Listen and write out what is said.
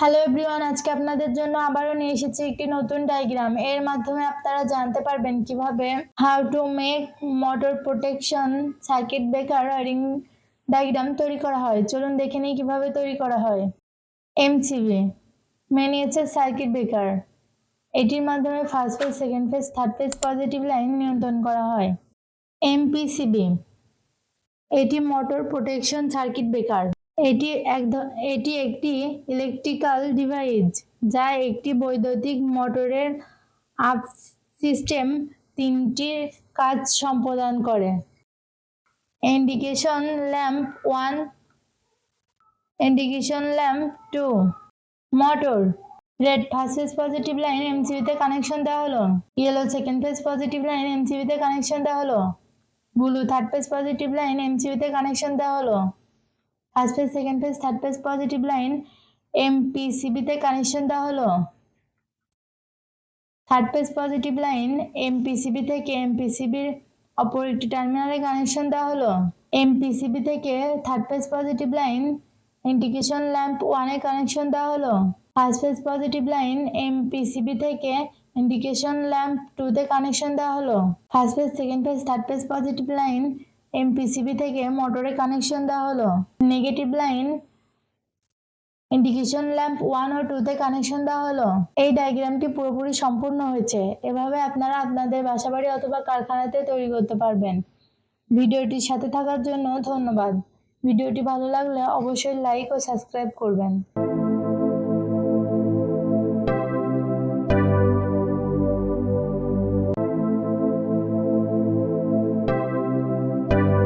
Hello everyone, আজকে আপনাদের জন্য আবারও নিয়ে এসেছি একটি নতুন ডায়াগ্রাম। এর মাধ্যমে আপনারা জানতে পারবেন কিভাবে how to make motor protection circuit breaker wiring diagram তৈরি করা হয়। চলুন দেখে নিই কিভাবে তৈরি করা হয়। এমসিবি মিনিয়েচার সার্কিট ব্রেকার, এটির মাধ্যমে first phase, second phase, third phase positive line নিয়ন্ত্রণ করা হয়। এমপিসিবি এটি মোটর প্রোটেকশন সার্কিট ব্রেকার। এটি একটি ইলেকট্রিক্যাল ডিভাইস যা একটি বৈদ্যুতিক মোটরের আপ সিস্টেম তিনটি কাজ সম্পাদন করে। Indication lamp 1, indication lamp 2। Motor red first phase positive line এমসিবিতে কানেকশন দেওয়া হলো, yellow second phase positive line এমসিবিতে কানেকশন দেওয়া হলো, blue third phase positive line এমসিবিতে কানেকশন দেওয়া হলো, first phase, second phase, third phase positive line এমপিসিবিতে কানেকশন দেওয়া হলো। Third phase positive line MPCB থেকে এমপিসিবির অপর একটি টার্মিনালে কানেকশন দেওয়া হলো। এমপিসিবি থেকে third phase positive line indication lamp 1 এ কানেকশন দেওয়া হলো। First phase positive line MPCB থেকে ইন্ডিকেশন ল্যাম্প 2 তে কানেকশন দেওয়া হলো। First phase, second phase, third phase positive line MPCB থেকে মোটরে কানেকশন দেওয়া হলো। নেগেটিভ লাইন ইন্ডিকেশন ল্যাম্প 1 ও 2 তে কানেকশন দেওয়া হলো। এই ডায়াগ্রামটি পুরোপুরি সম্পূর্ণ হয়েছে। এভাবে আপনারা আপনাদের বাসাবাড়ি অথবা কারখানাতে তৈরি করতে পারবেন। ভিডিওটির সাথে থাকার জন্য ধন্যবাদ। ভিডিওটি ভালো লাগলে অবশ্যই লাইক ও সাবস্ক্রাইব করবেন।